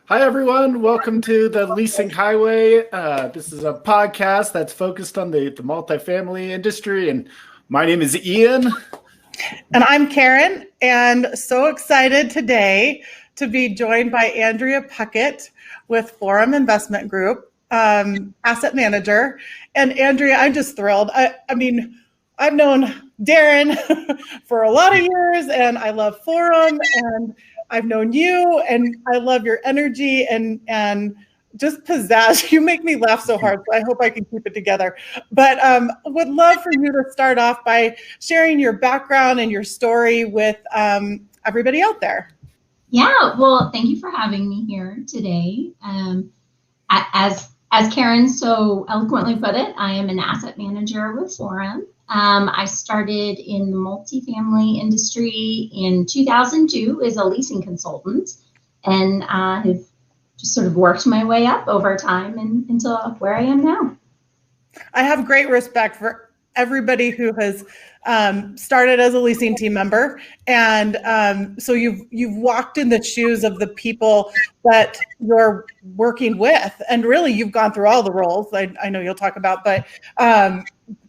Hi, everyone. Welcome to the Leasing Highway. This is a podcast that's focused on the multifamily industry. And my name is Ian. And I'm Karen, and so excited today to be joined by Andrea Puckett with Forum Investment Group, asset manager. And Andrea, I'm just thrilled. I mean, I've known Darren for a lot of years, and I love Forum, and I've known you, and I love your energy and just pizzazz. You make me laugh so hard, so I hope I can keep it together. But would love for you to start off by sharing your background and your story with everybody out there. Yeah, well, thank you for having me here today. As Karen so eloquently put it, I am an asset manager with Forum. I started in the multifamily industry in 2002 as a leasing consultant, and have just sort of worked my way up over time and until where I am now. I have great respect for everybody who has started as a leasing team member, and so you've walked in the shoes of the people that you're working with, and really you've gone through all the roles. I know you'll talk about, but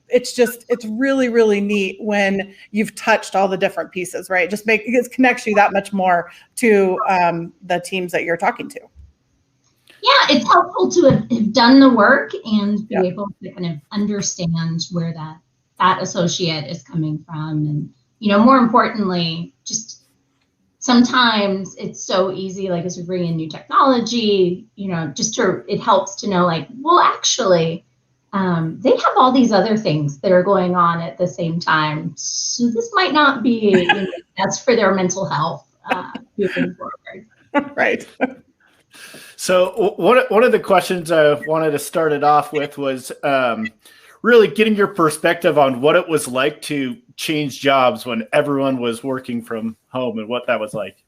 it's really, really neat when you've touched all the different pieces, right? It connects you that much more to the teams that you're talking to. Yeah, it's helpful to have done the work and be able to kind of understand where that associate is coming from. And, more importantly, just sometimes it's so easy, like as we bring in new technology, it helps to know like, well, actually, they have all these other things that are going on at the same time. So this might not be that's for their mental health moving forward. Right. So one of the questions I wanted to start it off with was really getting your perspective on what it was like to change jobs when everyone was working from home and what that was like.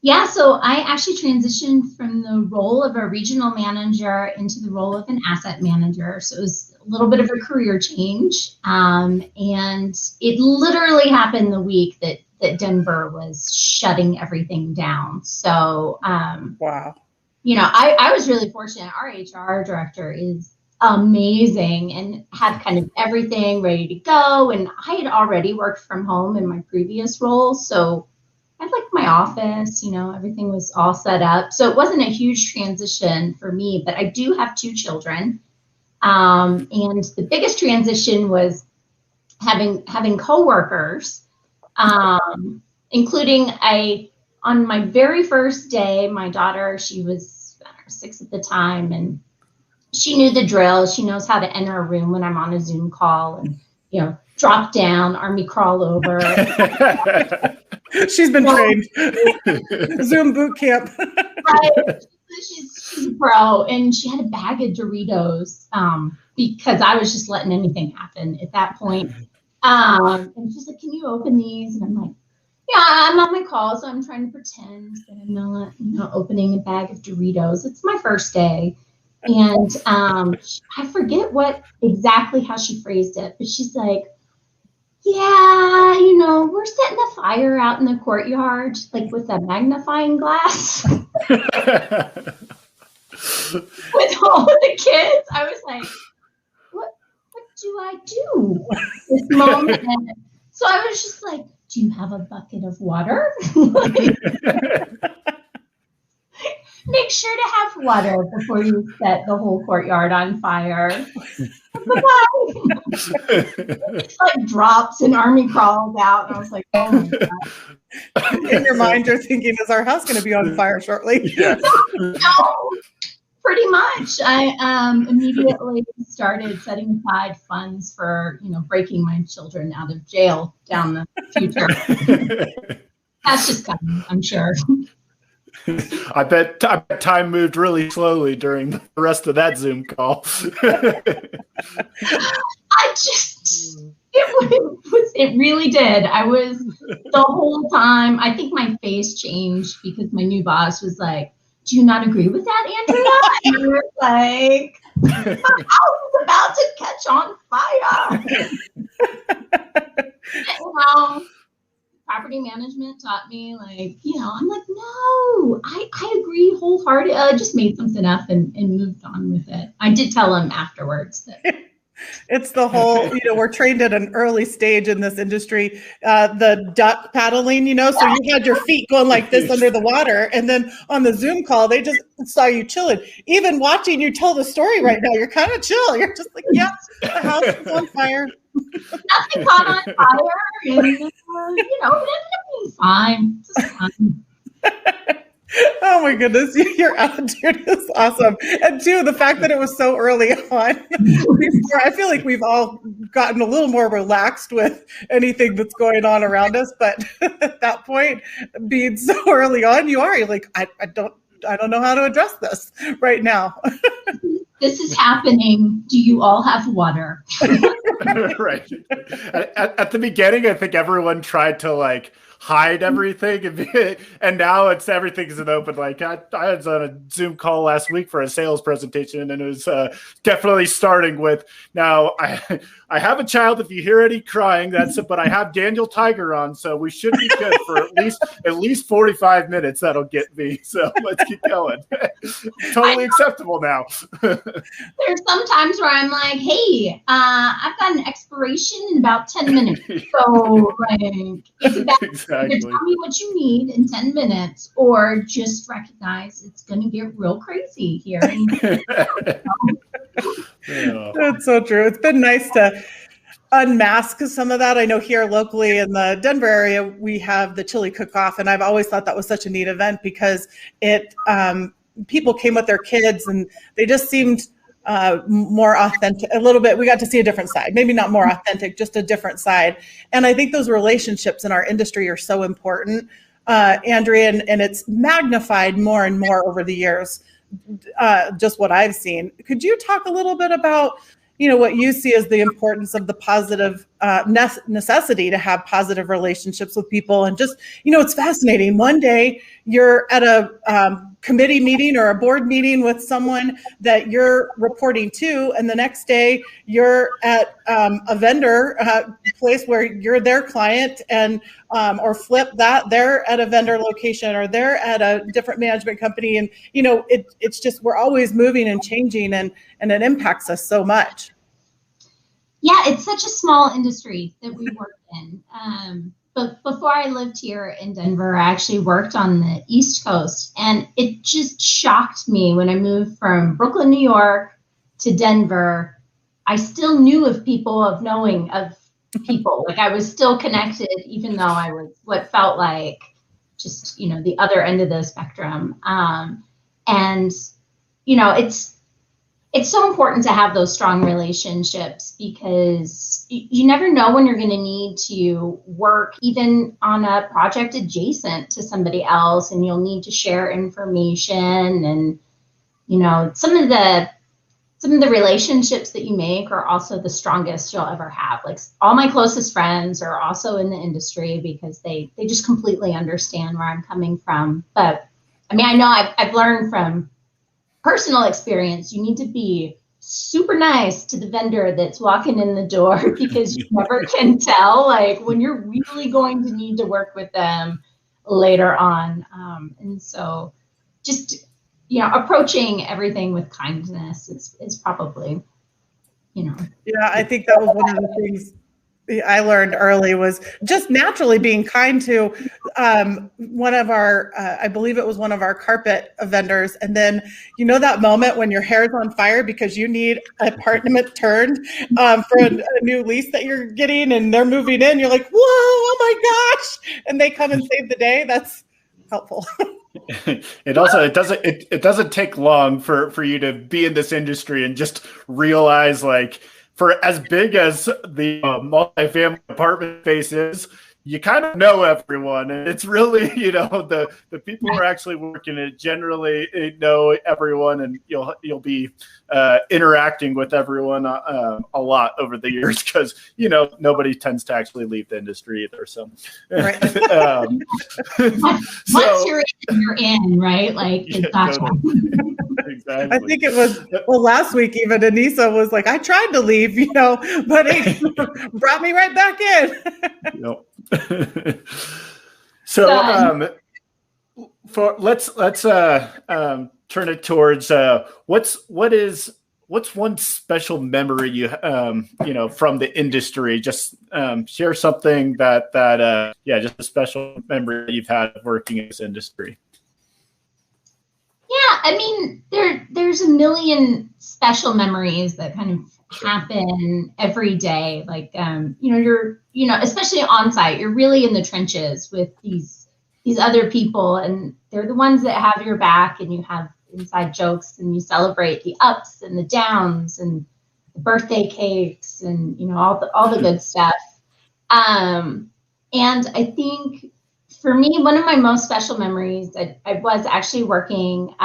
Yeah, so I actually transitioned from the role of a regional manager into the role of an asset manager. So it was a little bit of a career change. And it literally happened the week that Denver was shutting everything down. So, wow. I was really fortunate. Our HR director is amazing and had kind of everything ready to go. And I had already worked from home in my previous role. So I had like my office, everything was all set up. So it wasn't a huge transition for me, but I do have 2 children. And the biggest transition was having coworkers, including on my very first day, my daughter, she was 6 at the time, and she knew the drill. She knows how to enter a room when I'm on a Zoom call and, drop down, army crawl over. She's been trained. Zoom boot camp. Right. She's a pro, and she had a bag of Doritos because I was just letting anything happen at that point. And she's like, "Can you open these?" And I'm like, "Yeah, I'm on my call, so I'm trying to pretend that I'm not, opening a bag of Doritos. It's my first day." And I forget exactly how she phrased it, but she's like, "Yeah, we're setting a fire out in the courtyard, like with a magnifying glass." With all of the kids, I was like, what do I do this moment? And so I was just like, "Do you have a bucket of water?" Make sure to have water before you set the whole courtyard on fire. It's like drops and army crawls out, and I was like, "Oh my god!" In your mind, you're thinking, "Is our house going to be on fire shortly?" Yeah. No, pretty much. I immediately started setting aside funds for breaking my children out of jail down the future. That's just coming, I'm sure. I bet time moved really slowly during the rest of that Zoom call. It really did. I was the whole time, I think my face changed because my new boss was like, "Do you not agree with that, Andrea?" And I was like, "My house is about to catch on fire." property management taught me, like, I'm like, no, I agree wholeheartedly. I just made something up and moved on with it. I did tell him afterwards that. It's the whole, we're trained at an early stage in this industry, the duck paddling, so you had your feet going like this under the water. And then on the Zoom call, they just saw you chilling. Even watching you tell the story right now, you're kind of chill. You're just like, yeah, the house is on fire. Nothing caught on fire. And, it ended up being fine. Just fine. Oh my goodness, your attitude is awesome. And two, the fact that it was so early on. I feel like we've all gotten a little more relaxed with anything that's going on around us. But at that point, being so early on, you're like, I don't know how to address this right now. This is happening. Do you all have water? Right. At the beginning, I think everyone tried to hide everything, and now everything's an open. I was on a Zoom call last week for a sales presentation, and it was definitely starting with, now I have a child. If you hear any crying, that's it. But I have Daniel Tiger on, so we should be good for at least 45 minutes. That'll get me. So let's keep going. Totally acceptable now. There's some times where I'm like, hey, I've got an expiration in about 10 minutes. So it's about either tell me what you need in 10 minutes or just recognize it's going to get real crazy here. That's so true. It's been nice to unmask some of that. I know here locally in the Denver area, we have the chili cook-off, and I've always thought that was such a neat event because it people came with their kids and they just seemed more authentic a little bit. We got to see a different side, maybe not more authentic, just a different side. And I think those relationships in our industry are so important, Andrea, and it's magnified more and more over the years, just what I've seen. Could you talk a little bit about, what you see as the importance of the positive necessity to have positive relationships with people? And just, it's fascinating. One day you're at a committee meeting or a board meeting with someone that you're reporting to, and the next day you're at a vendor place where you're their client, and or flip that, they're at a vendor location or they're at a different management company. And it's just, we're always moving and changing, and it impacts us so much. Yeah, it's such a small industry that we work in. But before I lived here in Denver, I actually worked on the East Coast, and it just shocked me when I moved from Brooklyn, New York to Denver. I still knew of people, of knowing of people. I was still connected, even though I was what felt like just, the other end of the spectrum. And, it's so important to have those strong relationships because you never know when you're going to need to work even on a project adjacent to somebody else, and you'll need to share information. And, some of the relationships that you make are also the strongest you'll ever have. All my closest friends are also in the industry because they just completely understand where I'm coming from. But I know I've learned from personal experience, you need to be super nice to the vendor that's walking in the door because you never can tell when you're really going to need to work with them later on. And so just, approaching everything with kindness is probably, Yeah, I think that was one of the things I learned early, was just naturally being kind to one of our, I believe it was one of our carpet vendors. And then, that moment when your hair's on fire because you need an apartment turned for a new lease that you're getting, and they're moving in. You're like, whoa, oh my gosh. And they come and save the day. That's helpful. It doesn't take long for you to be in this industry and just realize, for as big as the multifamily apartment space is, you kind of know everyone. And it's really, the people who are actually working it generally know everyone, and you'll be interacting with everyone a lot over the years because, nobody tends to actually leave the industry either. So, right. Once you're in, right? Gotcha. Exactly. I think it was, last week even Anissa was like, I tried to leave, but it brought me right back in. Yep. So let's turn it towards what's one special memory you from the industry? Just share something that just a special memory that you've had working in this industry. Yeah, I mean, there's a million special memories that kind of happen every day. Like, you're especially on site, you're really in the trenches with these other people, and they're the ones that have your back, and you have inside jokes, and you celebrate the ups and the downs and the birthday cakes and all the good stuff. And I think for me, one of my most special memories, I was actually working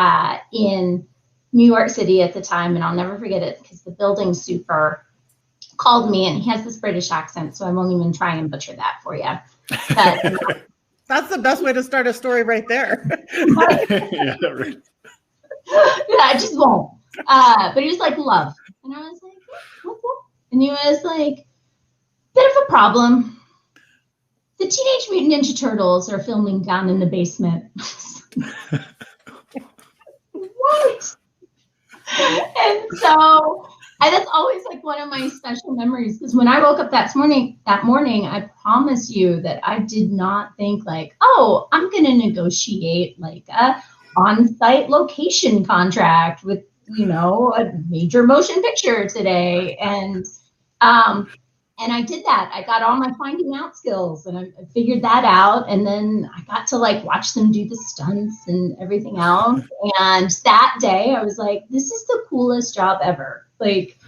in New York City at the time, and I'll never forget it because the building super called me, and he has this British accent, so I won't even try and butcher that for you. But, that's the best way to start a story right there. Yeah, right. Yeah, I just won't. But he was like, love. And I was like, what's up? And he was like, bit of a problem. The Teenage Mutant Ninja Turtles are filming down in the basement. What? And so that's always like one of my special memories, because when I woke up that morning, I promise you that I did not think like, oh, I'm going to negotiate like a on-site location contract with, a major motion picture today. And I did that. I got all my finding out skills, and I figured that out. And then I got to like watch them do the stunts and everything else. And that day I was like, this is the coolest job ever. Like,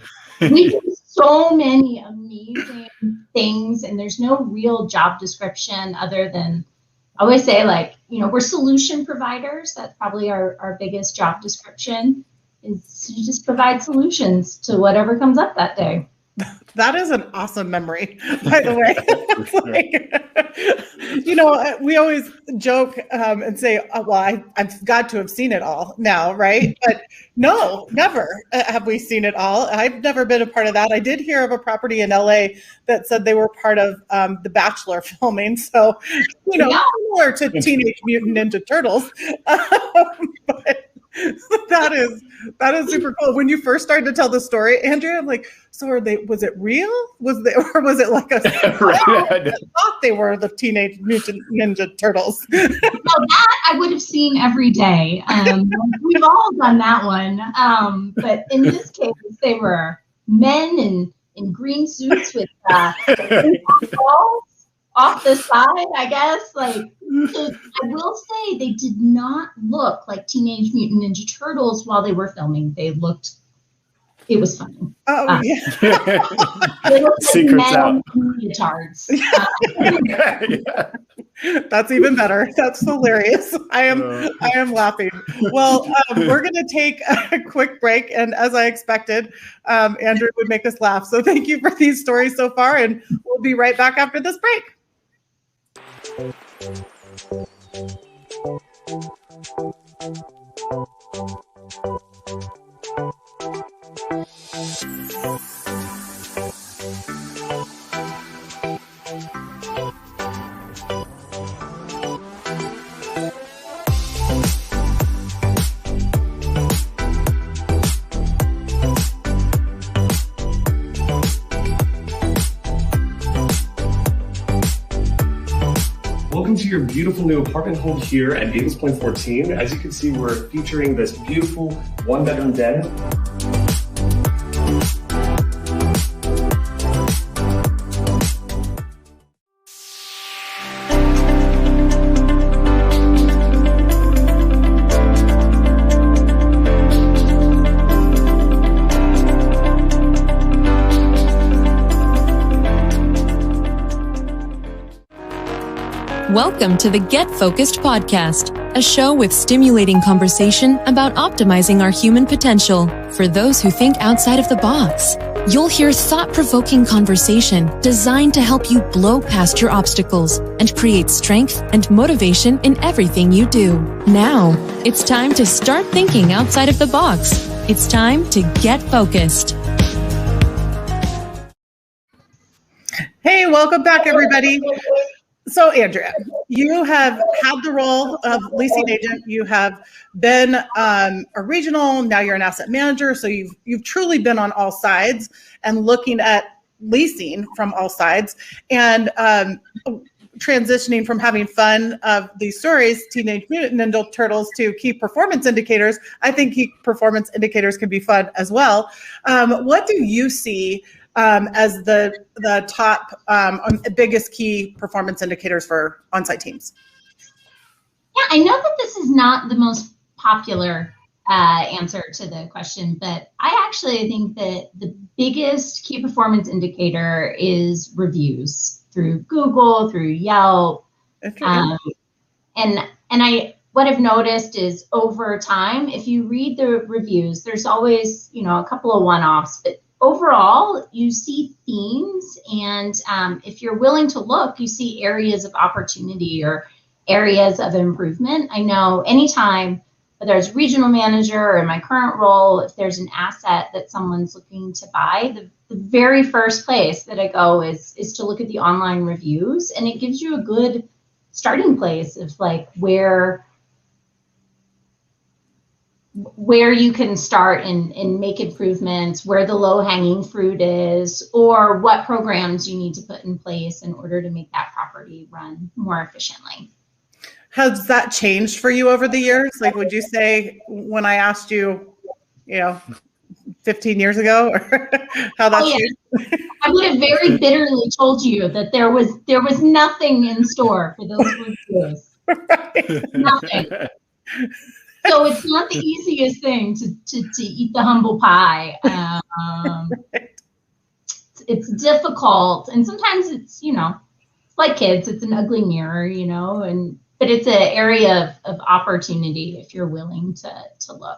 we do so many amazing things, and there's no real job description other than, I always say, like, we're solution providers. That's probably our biggest job description, is to just provide solutions to whatever comes up that day. That is an awesome memory, by the way. We always joke and say, oh, well, I've got to have seen it all now, right? But no, never have we seen it all. I've never been a part of that. I did hear of a property in LA that said they were part of The Bachelor filming. So, similar to Teenage Mutant Ninja Turtles. But that is super cool. When you first started to tell the story, Andrea, I'm like, so was it real? Was it like a I thought they were the Teenage Mutant Ninja Turtles. Well, that I would have seen every day. We've all done that one. But in this case, they were men in green suits with balls off the side, I guess. Like, so I will say they did not look like Teenage Mutant Ninja Turtles while they were filming. It was funny. Oh, yeah. They looked like Secrets out. Leotards. Yeah. That's even better. That's hilarious. I am laughing. Well, we're going to take a quick break. And as I expected, Andrew would make us laugh. So thank you for these stories so far. And we'll be right back after this break. Welcome to your beautiful new apartment home here at Gables Point 14. As you can see, we're featuring this beautiful one-bedroom den. Welcome to the Get Focused podcast, a show with stimulating conversation about optimizing our human potential for those who think outside of the box. You'll hear thought-provoking conversation designed to help you blow past your obstacles and create strength and motivation in everything you do. Now, it's time to start thinking outside of the box. It's time to get focused. Hey, welcome back, everybody. So, Andrea, you have had the role of leasing agent. You have been a regional. Now you're an asset manager. So you've truly been on all sides and looking at leasing from all sides, and transitioning from having fun of these stories, Teenage Mutant Ninja Turtles, to key performance indicators. I think key performance indicators can be fun as well. What do you see as the top biggest key performance indicators for on-site teams? Yeah, I know that this is not the most popular answer to the question, but I actually think that the biggest key performance indicator is reviews through Google, through Yelp. And what I've noticed is over time, if you read the reviews, there's always, a couple of one-offs, but overall, you see themes, and if you're willing to look, you see areas of opportunity or areas of improvement. I know anytime, whether it's regional manager or in my current role, if there's an asset that someone's looking to buy, the very first place that I go is to look at the online reviews, and it gives you a good starting place of like where you can start and make improvements, where the low-hanging fruit is, or what programs you need to put in place in order to make that property run more efficiently. Has that changed for you over the years? Like, would you say when I asked you, 15 years ago, or how that's changed? I would have very bitterly told you that there was nothing in store for those reviews. Right. Nothing. So it's not the easiest thing to eat the humble pie. It's difficult, and sometimes it's like kids. It's an ugly mirror, but it's an area of opportunity if you're willing to look.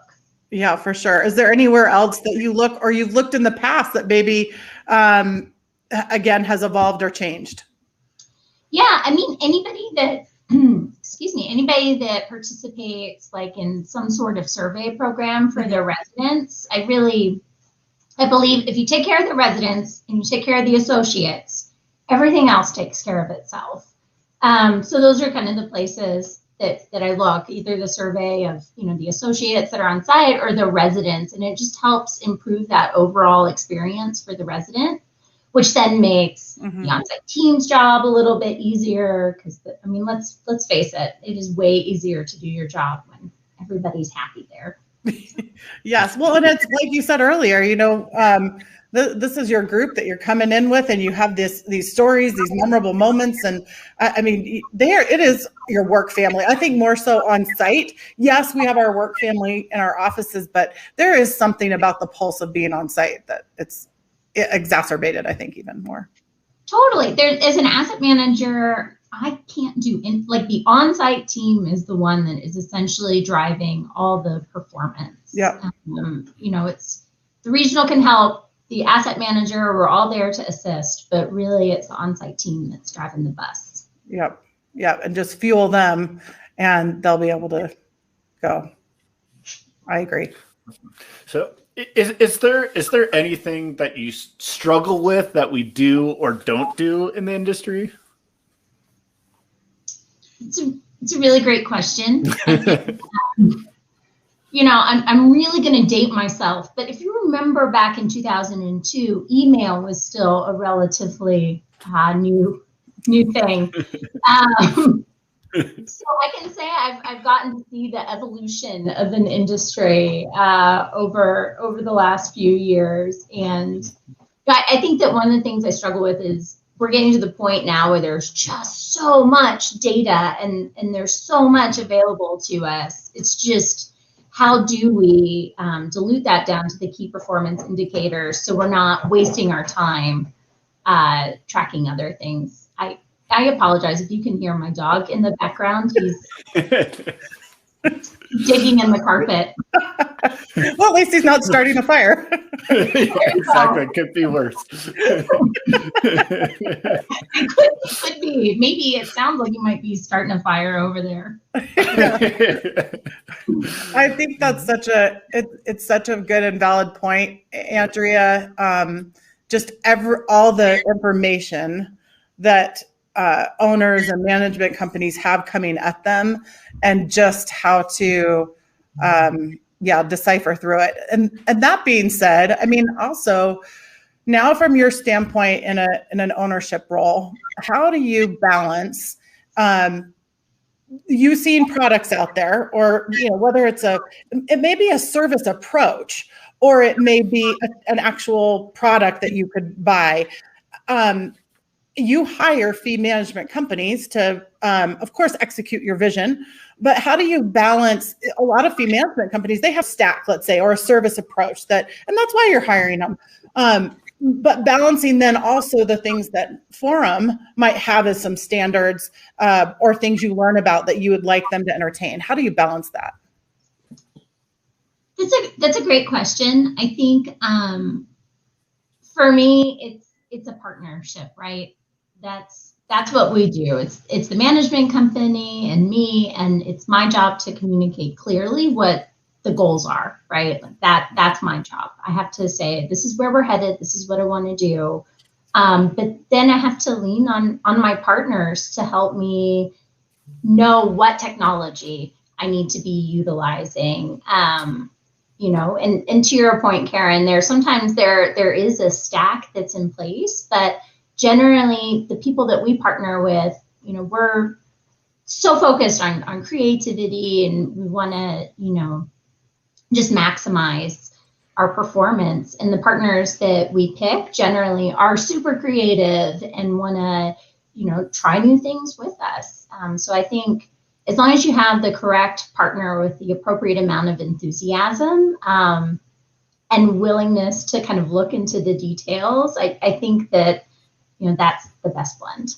Yeah, for sure. Is there anywhere else that you look, or you've looked in the past, that maybe again has evolved or changed? Yeah, I mean, anybody that anybody that participates like in some sort of survey program for their residents, I believe if you take care of the residents and you take care of the associates, everything else takes care of itself. So those are kind of the places that I look, either the survey of, the associates that are on site or the residents, and it just helps improve that overall experience for the resident, which then makes the on-site team's job a little bit easier, because let's face it, it is way easier to do your job when everybody's happy there. Yes. Well, and it's like you said earlier, this is your group that you're coming in with, and you have these stories, these memorable moments. And it is your work family. I think more so on site. Yes, we have our work family in our offices, but there is something about the pulse of being on site that it's exacerbated, I think, even more. Totally. As an asset manager, I can't do the on-site team is the one that is essentially driving all the performance. Yeah. It's the regional can help, the asset manager, we're all there to assist, but really it's the on-site team that's driving the bus. Yep. Yeah. And just fuel them and they'll be able to go. I agree. So is there anything that you struggle with that we do or don't do in the industry? It's a really great question. I'm really going to date myself, but if you remember back in 2002, email was still a relatively new thing. So I can say I've gotten to see the evolution of an industry over the last few years, and I think that one of the things I struggle with is we're getting to the point now where there's just so much data and there's so much available to us. It's just, how do we dilute that down to the key performance indicators so we're not wasting our time tracking other things? I apologize if you can hear my dog in the background. He's digging in the carpet. Well, at least he's not starting a fire. Yeah, exactly. It could be worse. It could be. Maybe it sounds like you might be starting a fire over there. I think that's it's such a good and valid point, Andrea. Just all the information that owners and management companies have coming at them, and just how to decipher through it. And that being said, I mean, also now from your standpoint in an ownership role, how do you balance you seeing products out there, or whether it may be a service approach, or it may be an actual product that you could buy. You hire fee management companies to, of course, execute your vision. But how do you balance? A lot of fee management companies, they have stack, let's say, or a service approach and that's why you're hiring them. But balancing then also the things that Forum might have as some standards or things you learn about that you would like them to entertain. How do you balance that? That's a great question. I think for me, it's a partnership, right? That's what we do. It's the management company and me, and it's my job to communicate clearly what the goals are, right? Like that's my job. I have to say, this is where we're headed. This is what I want to do. But then I have to lean on my partners to help me know what technology I need to be utilizing. And to your point, Karen, sometimes there is a stack that's in place, but generally the people that we partner with, we're so focused on creativity, and we want to, just maximize our performance. And the partners that we pick generally are super creative and want to, try new things with us. So I think as long as you have the correct partner with the appropriate amount of enthusiasm and willingness to kind of look into the details, I think that, that's the best blend.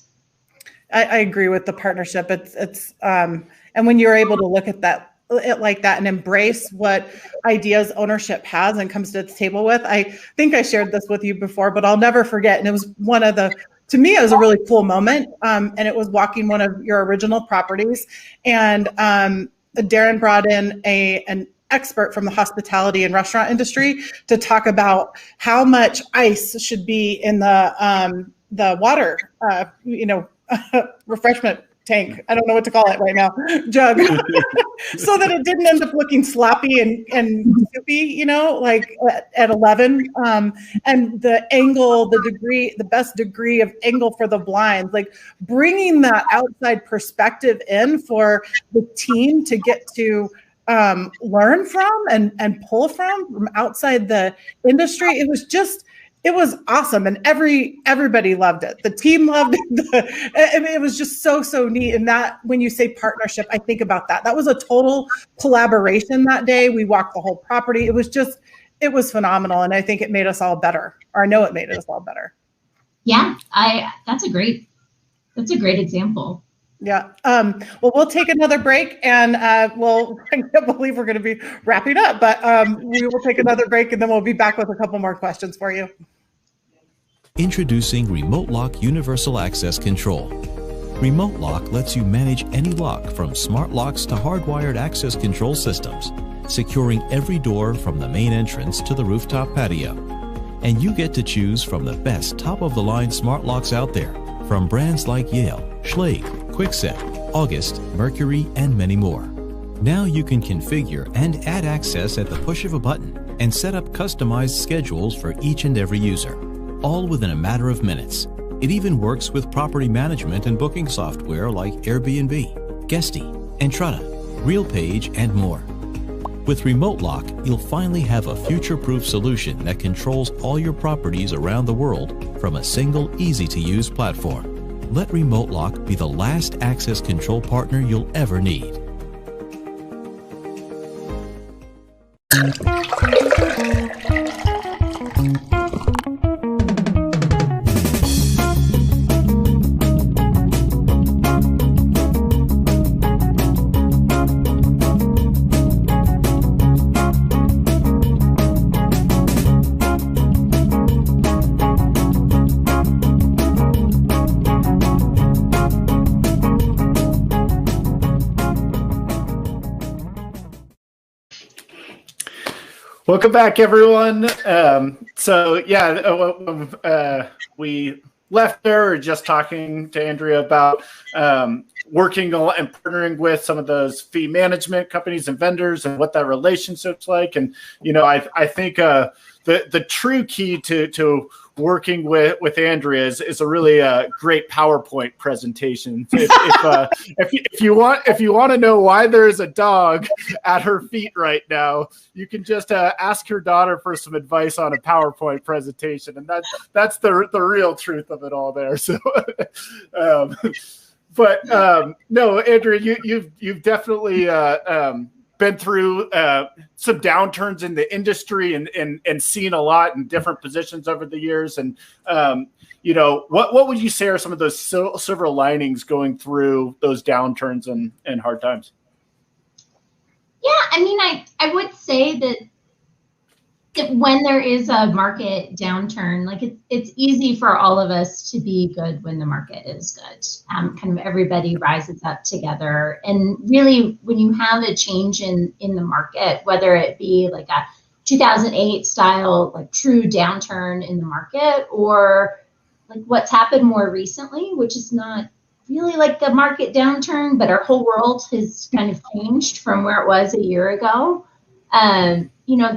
I agree with the partnership. It's and when you're able to look at it like that and embrace what ideas ownership has and comes to the table with. I think I shared this with you before, but I'll never forget. And it was to me, it was a really cool moment. And it was walking one of your original properties. And Darren brought in an expert from the hospitality and restaurant industry to talk about how much ice should be in the water, refreshment tank. I don't know what to call it right now. Jug. So that it didn't end up looking sloppy and soupy, like at 11. And the angle, the best degree of angle for the blinds, like bringing that outside perspective in for the team to get to learn from and pull from outside the industry. It was awesome, and everybody loved it. The team loved it. It was just so neat. And that, when you say partnership, I think about that. That was a total collaboration that day. We walked the whole property. It was phenomenal, and I think it made us all better. Or I know it made us all better. Yeah, that's a great example. Yeah. Well, we'll take another break, and I can't believe we're going to be wrapping up, but we will take another break, and then we'll be back with a couple more questions for you. Introducing Remote Lock Universal Access Control. Remote Lock lets you manage any lock, from smart locks to hardwired access control systems, securing every door from the main entrance to the rooftop patio. And you get to choose from the best top-of-the-line smart locks out there, from brands like Yale, Schlage, Kwikset, August, Mercury, and many more. Now you can configure and add access at the push of a button and set up customized schedules for each and every user, all within a matter of minutes. It even works with property management and booking software like Airbnb, Guesty, Entrata, RealPage, and more. With Remote Lock, you'll finally have a future-proof solution that controls all your properties around the world from a single, easy-to-use platform. Let Remote Lock be the last access control partner you'll ever need. Welcome back, everyone. We left there, or just talking to Andrea about working and partnering with some of those fee management companies and vendors and what that relationship's like. And, I think the true key to working with Andrea is a really great PowerPoint presentation. If you want to know why there is a dog at her feet right now, you can just ask your daughter for some advice on a PowerPoint presentation, and that's the real truth of it all there. So, no, Andrea, you've definitely been through some downturns in the industry and seen a lot in different positions over the years. And, what would you say are some of those silver linings going through those downturns and hard times? Yeah, I mean, I would say that when there is a market downturn, like it's easy for all of us to be good when the market is good. Kind of everybody rises up together. And really, when you have a change in the market, whether it be like a 2008 style, like true downturn in the market, or like what's happened more recently, which is not really like the market downturn, but our whole world has kind of changed from where it was a year ago.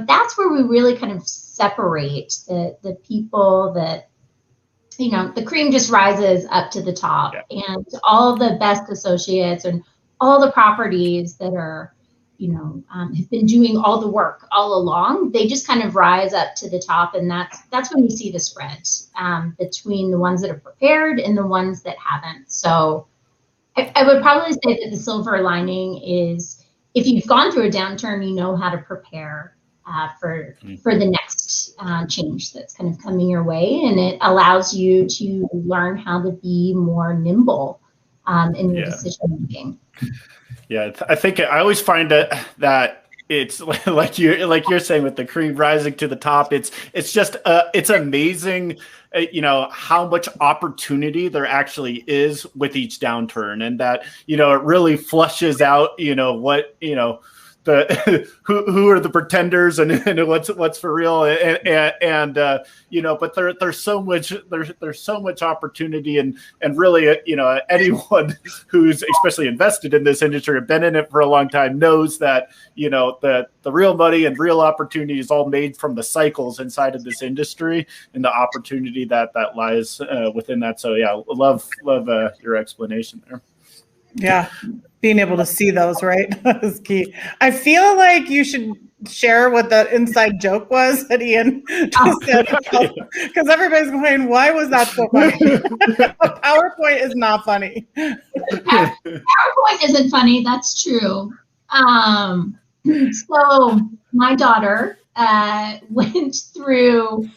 That's where we really kind of separate the people that, the cream just rises up to the top, and all the best associates and all the properties that are, have been doing all the work all along, they just kind of rise up to the top. And that's when you see the spread between the ones that are prepared and the ones that haven't. So I would probably say that the silver lining is, if you've gone through a downturn, you know how to prepare for the next change that's kind of coming your way, and it allows you to learn how to be more nimble in your decision making. Yeah, I think I always find that it's like you're saying with the cream rising to the top. It's just it's amazing, how much opportunity there actually is with each downturn, and that it really flushes out what who are the pretenders and what's for real, and but there's so much opportunity, and really anyone who's especially invested in this industry or been in it for a long time knows that the real money and real opportunity is all made from the cycles inside of this industry and the opportunity that lies within that. So love your explanation there. Yeah, being able to see those, right, is key. I feel like you should share what the inside joke was that Ian just said, because everybody's going, why was that so funny? A PowerPoint is not funny. PowerPoint isn't funny, that's true. So my daughter went through,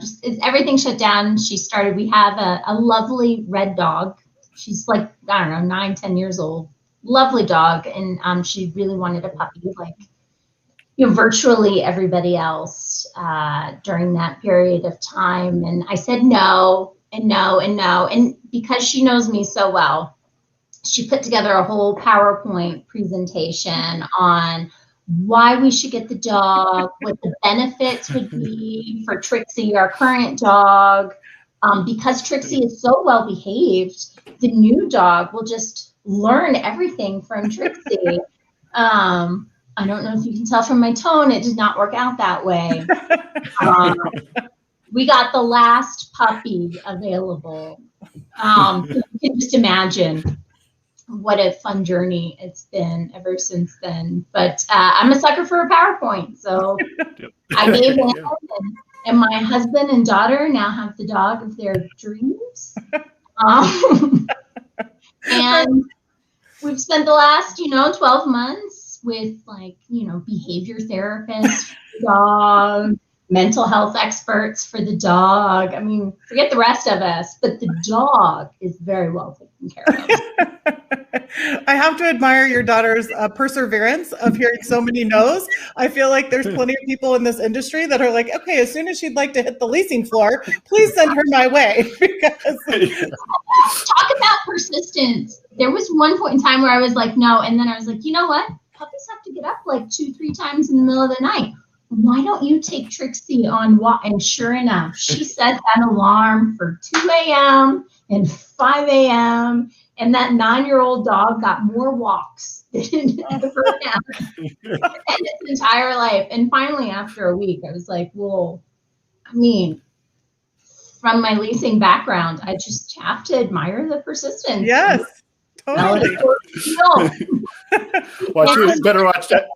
just everything shut down. We have a lovely red dog. She's like, I don't know, 9, 10 years old, lovely dog. And she really wanted a puppy, like, virtually everybody else during that period of time. And I said no, and no, and no. And because she knows me so well, she put together a whole PowerPoint presentation on why we should get the dog, what the benefits would be for Trixie, our current dog. Because Trixie is so well behaved, the new dog will just learn everything from Trixie. I don't know if you can tell from my tone, it did not work out that way. We got the last puppy available. You can just imagine what a fun journey it's been ever since then. But I'm a sucker for a PowerPoint, so I gave in. And my husband and daughter now have the dog of their dreams. And we've spent the last, 12 months with behavior therapists for the dog, mental health experts for the dog. I mean, forget the rest of us, but the dog is very well taken care of. I have to admire your daughter's perseverance of hearing so many no's. I feel like there's plenty of people in this industry that are like, okay, as soon as she'd like to hit the leasing floor, please send her my way. Talk about persistence. There was one point in time where I was like, no. And then I was like, you know what? Puppies have to get up like 2-3 times in the middle of the night. why don't you take Trixie on walk? And sure enough, she set that alarm for 2 a.m. and 5 a.m. And that 9-year-old dog got more walks than it ever had in its entire life. And finally, after a week, I was like, well, I mean, from my leasing background, I just have to admire the persistence. Yes, totally. Watch you better watch that.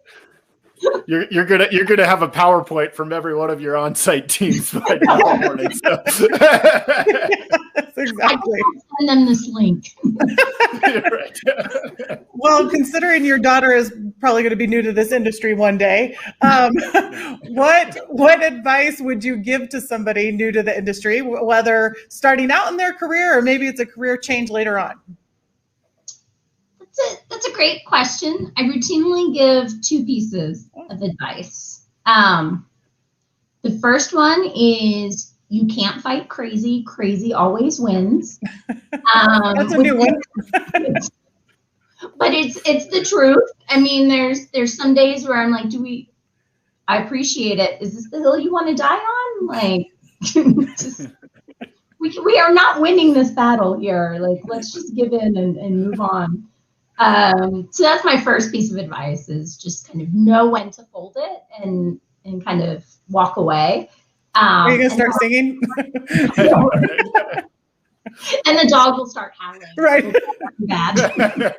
You're gonna have a PowerPoint from every one of your on-site teams by tomorrow morning. So. Yes, exactly. Send them this link. Right. Well, considering your daughter is probably going to be new to this industry one day, what advice would you give to somebody new to the industry, whether starting out in their career or maybe it's a career change later on? That's a great question. I routinely give 2 pieces of advice. The first one is you can't fight crazy. Crazy always wins. That's a new one. But it's the truth. I mean, there's some days where I'm like, I appreciate it. Is this the hill you want to die on? Like, we are not winning this battle here. Like, let's just give in and move on. So that's my first piece of advice, is just kind of know when to fold it and kind of walk away. Are you going to start singing? And the dog will start howling. Right. Bad.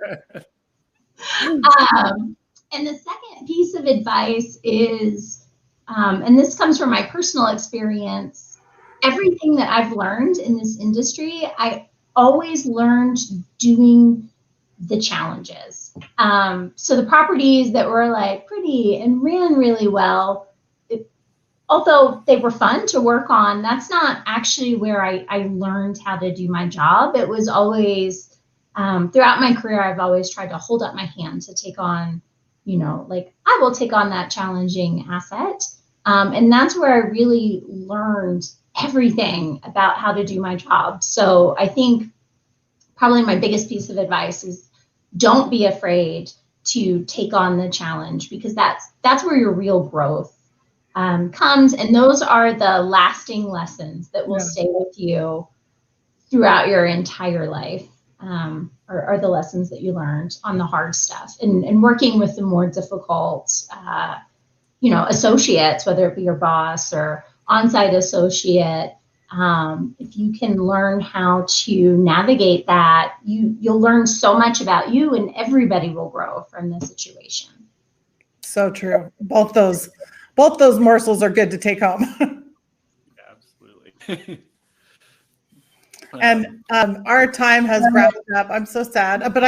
And the second piece of advice is, and this comes from my personal experience, everything that I've learned in this industry, I always learned doing the challenges. So the properties that were like pretty and ran really well, although they were fun to work on, that's not actually where I learned how to do my job. It was always, throughout my career, I've always tried to hold up my hand to take on, like I will take on that challenging asset. And that's where I really learned everything about how to do my job. So I think probably my biggest piece of advice is don't be afraid to take on the challenge, because that's where your real growth comes. And those are the lasting lessons that will stay with you throughout your entire life, are the lessons that you learned on the hard stuff and working with the more difficult, associates, whether it be your boss or on-site associate. If you can learn how to navigate that, you'll learn so much about you, and everybody will grow from the situation. So true. Both those morsels are good to take home. Absolutely. And our time has wrapped up. I'm so sad, but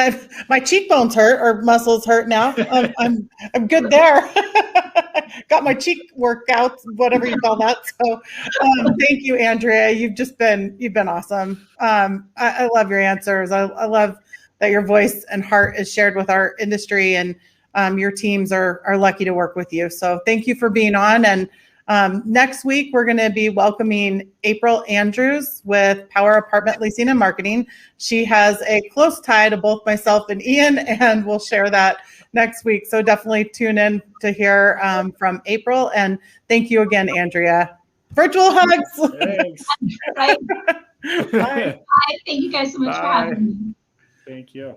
my cheekbones hurt, or muscles hurt now. I'm good there. Got my cheek workout, whatever you call that. So thank you, Andrea. You've been awesome. I love your answers. I love that your voice and heart is shared with our industry, and your teams are lucky to work with you. So thank you for being on. And next week, we're going to be welcoming April Andrews with Power Apartment Leasing and Marketing. She has a close tie to both myself and Ian, and we'll share that next week. So definitely tune in to hear from April. And thank you again, Andrea. Virtual hugs. Thanks. Right. Bye. Bye. Thank you guys so much for having me. Thank you.